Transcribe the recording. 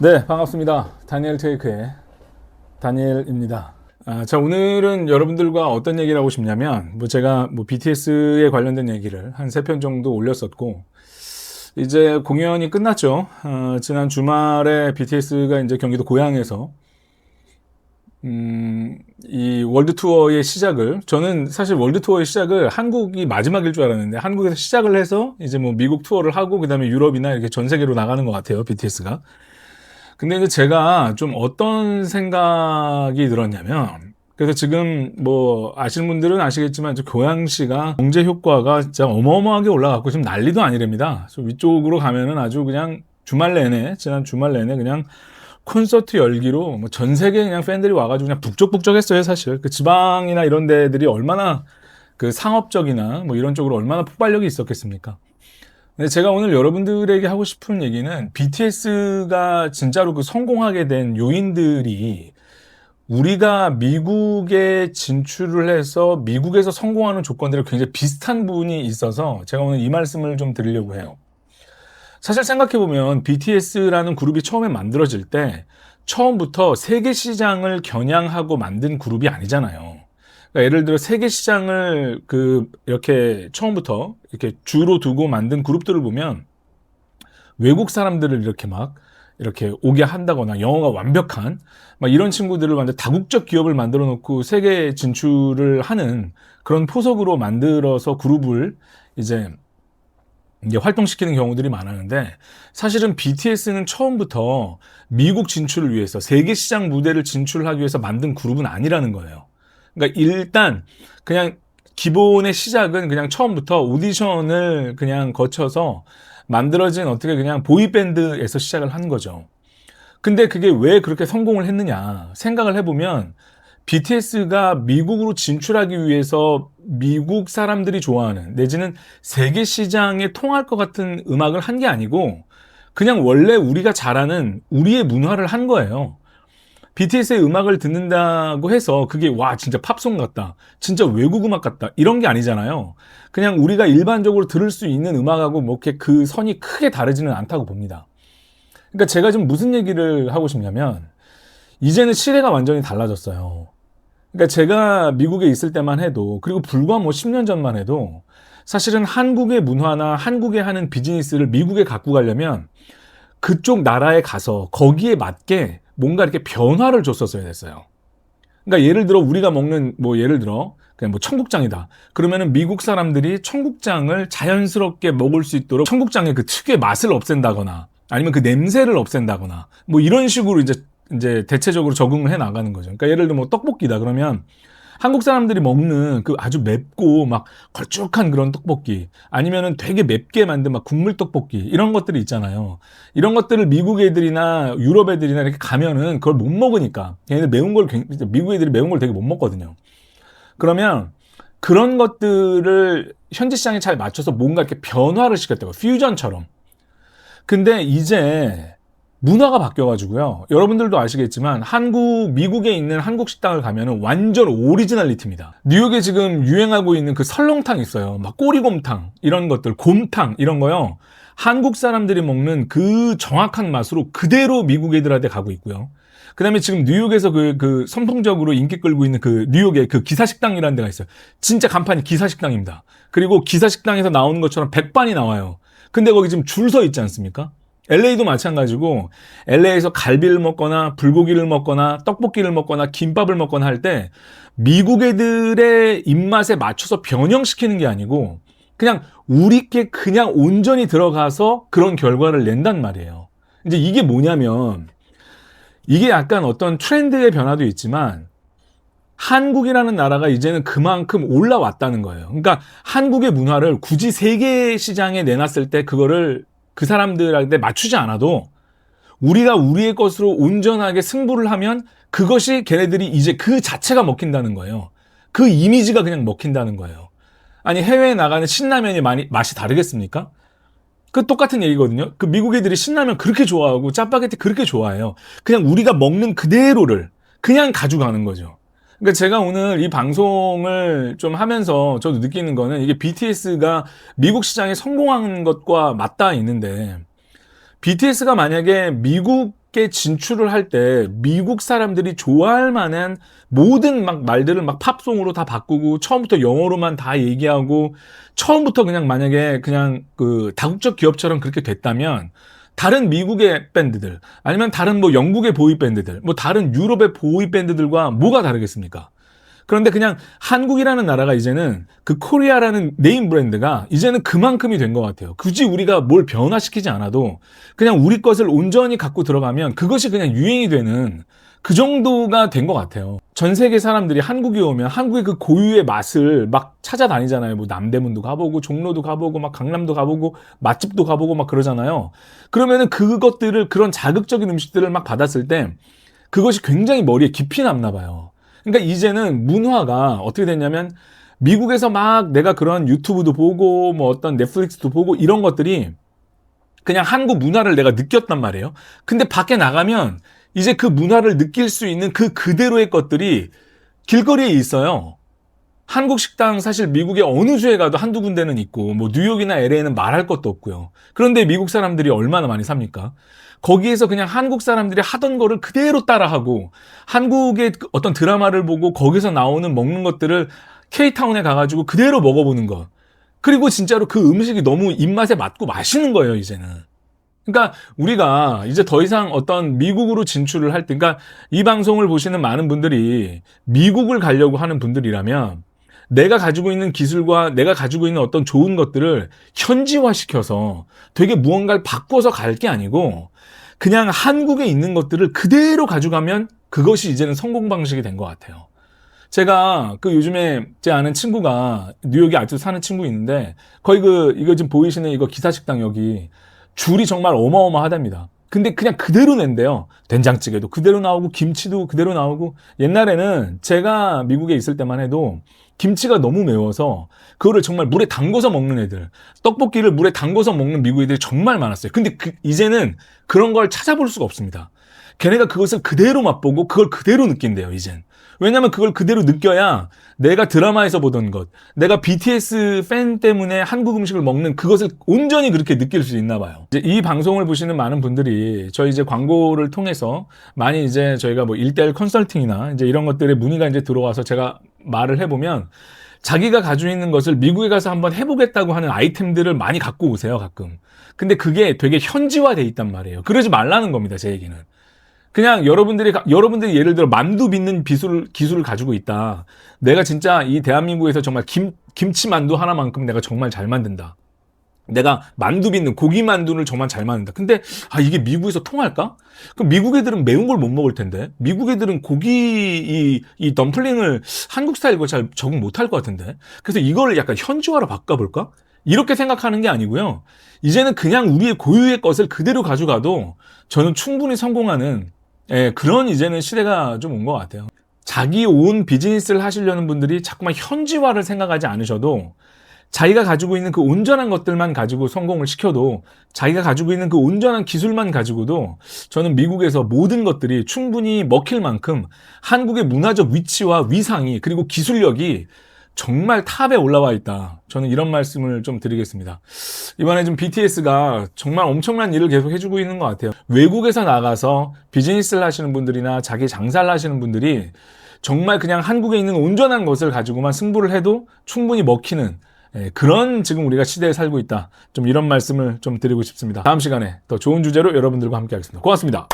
네, 반갑습니다. 다니엘 테이크의 다니엘입니다. 자, 오늘은 여러분들과 어떤 얘기를 하고 싶냐면, 제가 BTS에 관련된 얘기를 한 3편 정도 올렸었고, 이제 공연이 끝났죠. 지난 주말에 BTS가 이제 경기도 고양에서, 이 월드 투어의 시작을, 저는 사실 월드 투어의 시작을 한국이 마지막일 줄 알았는데, 한국에서 시작을 해서 이제 미국 투어를 하고, 그 다음에 유럽이나 이렇게 전 세계로 나가는 것 같아요, BTS가. 근데 이제 제가 좀 어떤 생각이 들었냐면, 그래서 지금 아시는 분들은 아시겠지만 고양시가 경제 효과가 진짜 어마어마하게 올라갔고 지금 난리도 아니랍니다. 위쪽으로 가면은 아주 그냥 지난 주말 내내 그냥 콘서트 열기로 전 세계 그냥 팬들이 와가지고 그냥 북적북적했어요, 사실. 그 지방이나 이런 데들이 얼마나 그 상업적이나 이런 쪽으로 얼마나 폭발력이 있었겠습니까? 근데 제가 오늘 여러분들에게 하고 싶은 얘기는 BTS가 진짜로 그 성공하게 된 요인들이 우리가 미국에 진출을 해서 미국에서 성공하는 조건들이 굉장히 비슷한 부분이 있어서 제가 오늘 이 말씀을 좀 드리려고 해요. 사실 생각해보면 BTS라는 그룹이 처음에 만들어질 때 처음부터 세계 시장을 겨냥하고 만든 그룹이 아니잖아요. 그러니까 예를 들어 세계 시장을 이렇게 처음부터 이렇게 주로 두고 만든 그룹들을 보면 외국 사람들을 이렇게 오게 한다거나 영어가 완벽한 이런 친구들을 완전 다국적 기업을 만들어 놓고 세계 진출을 하는 그런 포석으로 만들어서 그룹을 이제 활동시키는 경우들이 많았는데, 사실은 BTS는 처음부터 미국 진출을 위해서 세계 시장 무대를 진출하기 위해서 만든 그룹은 아니라는 거예요. 그러니까 일단 그냥 기본의 시작은 그냥 처음부터 오디션을 그냥 거쳐서 만들어진 어떻게 그냥 보이밴드에서 시작을 한 거죠. 근데 그게 왜 그렇게 성공을 했느냐 생각을 해보면, BTS가 미국으로 진출하기 위해서 미국 사람들이 좋아하는 내지는 세계 시장에 통할 것 같은 음악을 한 게 아니고 그냥 원래 우리가 잘하는 우리의 문화를 한 거예요. BTS의 음악을 듣는다고 해서 그게 와 진짜 팝송 같다, 진짜 외국 음악 같다, 이런 게 아니잖아요. 그냥 우리가 일반적으로 들을 수 있는 음악하고 이렇게 그 선이 크게 다르지는 않다고 봅니다. 그러니까 제가 지금 무슨 얘기를 하고 싶냐면, 이제는 시대가 완전히 달라졌어요. 그러니까 제가 미국에 있을 때만 해도, 그리고 불과 10년 전만 해도 사실은 한국의 문화나 한국에 하는 비즈니스를 미국에 갖고 가려면 그쪽 나라에 가서 거기에 맞게 뭔가 이렇게 변화를 줬었어야 됐어요. 그러니까 예를 들어 우리가 먹는 예를 들어 그냥 청국장이다. 그러면은 미국 사람들이 청국장을 자연스럽게 먹을 수 있도록 청국장의 그 특유의 맛을 없앤다거나 아니면 그 냄새를 없앤다거나 이런 식으로 이제 대체적으로 적응을 해 나가는 거죠. 그러니까 예를 들어 떡볶이다 그러면 한국 사람들이 먹는 그 아주 맵고 걸쭉한 그런 떡볶이, 아니면은 되게 맵게 만든 국물 떡볶이, 이런 것들이 있잖아요. 이런 것들을 미국 애들이나 유럽 애들이나 이렇게 가면은 그걸 못 먹으니까, 걔네들 미국 애들이 매운 걸 되게 못 먹거든요. 그러면 그런 것들을 현지 시장에 잘 맞춰서 뭔가 이렇게 변화를 시켰다고, 퓨전처럼. 근데 이제 문화가 바뀌어가지고요. 여러분들도 아시겠지만 미국에 있는 한국 식당을 가면은 완전 오리지널리티입니다. 뉴욕에 지금 유행하고 있는 그 설렁탕 있어요. 꼬리곰탕 이런 것들, 곰탕 이런 거요. 한국 사람들이 먹는 그 정확한 맛으로 그대로 미국 애들한테 가고 있고요. 그 다음에 지금 뉴욕에서 선풍적으로 인기 끌고 있는 그 뉴욕의 그 기사식당이라는 데가 있어요. 진짜 간판이 기사식당입니다. 그리고 기사식당에서 나오는 것처럼 백반이 나와요. 근데 거기 지금 줄 서 있지 않습니까? LA도 마찬가지고, LA에서 갈비를 먹거나 불고기를 먹거나 떡볶이를 먹거나 김밥을 먹거나 할 때 미국 애들의 입맛에 맞춰서 변형시키는 게 아니고 그냥 우리께 그냥 온전히 들어가서 그런 결과를 낸단 말이에요. 이제 이게 뭐냐면, 이게 약간 어떤 트렌드의 변화도 있지만 한국이라는 나라가 이제는 그만큼 올라왔다는 거예요. 그러니까 한국의 문화를 굳이 세계 시장에 내놨을 때 그거를 그 사람들한테 맞추지 않아도 우리가 우리의 것으로 온전하게 승부를 하면 그것이 걔네들이 이제 그 자체가 먹힌다는 거예요. 그 이미지가 그냥 먹힌다는 거예요. 아니, 해외에 나가는 신라면이 맛이 다르겠습니까? 그 똑같은 얘기거든요. 그 미국 애들이 신라면 그렇게 좋아하고 짜파게티 그렇게 좋아해요. 그냥 우리가 먹는 그대로를 그냥 가져가는 거죠. 그러니까 제가 오늘 이 방송을 좀 하면서 저도 느끼는 거는, 이게 BTS가 미국 시장에 성공한 것과 맞닿아 있는데, BTS가 만약에 미국 미국에 진출을 할 때 미국 사람들이 좋아할 만한 모든 막 말들을 막 팝송으로 다 바꾸고 처음부터 영어로만 다 얘기하고 처음부터 그냥 만약에 그냥 그 다국적 기업처럼 그렇게 됐다면 다른 미국의 밴드들 아니면 다른 뭐 영국의 보이 밴드들 뭐 다른 유럽의 보이 밴드들과 뭐가 다르겠습니까? 그런데 그냥 한국이라는 나라가 이제는 그 코리아라는 네임 브랜드가 이제는 그만큼이 된 것 같아요. 굳이 우리가 뭘 변화시키지 않아도 그냥 우리 것을 온전히 갖고 들어가면 그것이 그냥 유행이 되는 그 정도가 된 것 같아요. 전 세계 사람들이 한국에 오면 한국의 그 고유의 맛을 막 찾아다니잖아요. 뭐 남대문도 가보고 종로도 가보고 막 강남도 가보고 맛집도 가보고 막 그러잖아요. 그러면은 그것들을 그런 자극적인 음식들을 막 받았을 때 그것이 굉장히 머리에 깊이 남나 봐요. 그러니까 이제는 문화가 어떻게 됐냐면 미국에서 막 내가 그런 유튜브도 보고 뭐 어떤 넷플릭스도 보고 이런 것들이 그냥 한국 문화를 내가 느꼈단 말이에요. 근데 밖에 나가면 이제 그 문화를 느낄 수 있는 그 그대로의 것들이 길거리에 있어요. 한국 식당 사실 미국의 어느 주에 가도 한두 군데는 있고 뭐 뉴욕이나 LA는 말할 것도 없고요. 그런데 미국 사람들이 얼마나 많이 삽니까? 거기에서 그냥 한국 사람들이 하던 거를 그대로 따라하고 한국의 어떤 드라마를 보고 거기서 나오는 먹는 것들을 K타운에 가가지고 그대로 먹어보는 것. 그리고 진짜로 그 음식이 너무 입맛에 맞고 맛있는 거예요, 이제는. 그러니까 우리가 이제 더 이상 어떤 미국으로 진출을 할 때, 그러니까 이 방송을 보시는 많은 분들이 미국을 가려고 하는 분들이라면 내가 가지고 있는 기술과 내가 가지고 있는 어떤 좋은 것들을 현지화시켜서 되게 무언가를 바꿔서 갈 게 아니고 그냥 한국에 있는 것들을 그대로 가져가면 그것이 이제는 성공 방식이 된 것 같아요. 제가 그 요즘에 제 아는 친구가 뉴욕에 아직도 사는 친구 있는데 거의 이거 지금 보이시는 이거 기사식당 여기 줄이 정말 어마어마하답니다. 근데 그냥 그대로 낸대요. 된장찌개도 그대로 나오고 김치도 그대로 나오고 옛날에는 제가 미국에 있을 때만 해도 김치가 너무 매워서 그거를 정말 물에 담궈서 먹는 애들, 떡볶이를 물에 담궈서 먹는 미국 애들이 정말 많았어요. 근데 이제는 그런 걸 찾아볼 수가 없습니다. 걔네가 그것을 그대로 맛보고 그걸 그대로 느낀대요, 이젠. 왜냐면 그걸 그대로 느껴야 내가 드라마에서 보던 것, 내가 BTS 팬 때문에 한국 음식을 먹는 그것을 온전히 그렇게 느낄 수 있나 봐요. 이제 이 방송을 보시는 많은 분들이 저희 이제 광고를 통해서 많이 이제 저희가 뭐 1대1 컨설팅이나 이제 이런 것들에 문의가 이제 들어와서 제가 말을 해보면 자기가 가지고 있는 것을 미국에 가서 한번 해보겠다고 하는 아이템들을 많이 갖고 오세요, 가끔. 근데 그게 되게 현지화돼 있단 말이에요. 그러지 말라는 겁니다, 제 얘기는. 그냥 여러분들이 예를 들어 만두 빚는 기술을 가지고 있다. 내가 진짜 이 대한민국에서 정말 김치 만두 하나만큼 내가 정말 잘 만든다. 내가 만두 빚는 고기 만두를 정말 잘 만든다. 근데 이게 미국에서 통할까? 그럼 미국 애들은 매운 걸 못 먹을 텐데. 미국 애들은 고기 이 덤플링을 한국 스타일과 잘 적응 못 할 것 같은데. 그래서 이걸 약간 현지화로 바꿔볼까? 이렇게 생각하는 게 아니고요. 이제는 그냥 우리의 고유의 것을 그대로 가져가도 저는 충분히 성공하는 그런 이제는 시대가 좀 온 것 같아요. 자기 온 비즈니스를 하시려는 분들이 자꾸만 현지화를 생각하지 않으셔도 자기가 가지고 있는 그 온전한 것들만 가지고 성공을 시켜도 자기가 가지고 있는 그 온전한 기술만 가지고도 저는 미국에서 모든 것들이 충분히 먹힐 만큼 한국의 문화적 위치와 위상이 그리고 기술력이 정말 탑에 올라와 있다. 저는 이런 말씀을 좀 드리겠습니다. 이번에 좀 BTS가 정말 엄청난 일을 계속 해주고 있는 것 같아요. 외국에서 나가서 비즈니스를 하시는 분들이나 자기 장사를 하시는 분들이 정말 그냥 한국에 있는 온전한 것을 가지고만 승부를 해도 충분히 먹히는 그런 지금 우리가 시대에 살고 있다. 좀 이런 말씀을 좀 드리고 싶습니다. 다음 시간에 더 좋은 주제로 여러분들과 함께 하겠습니다. 고맙습니다.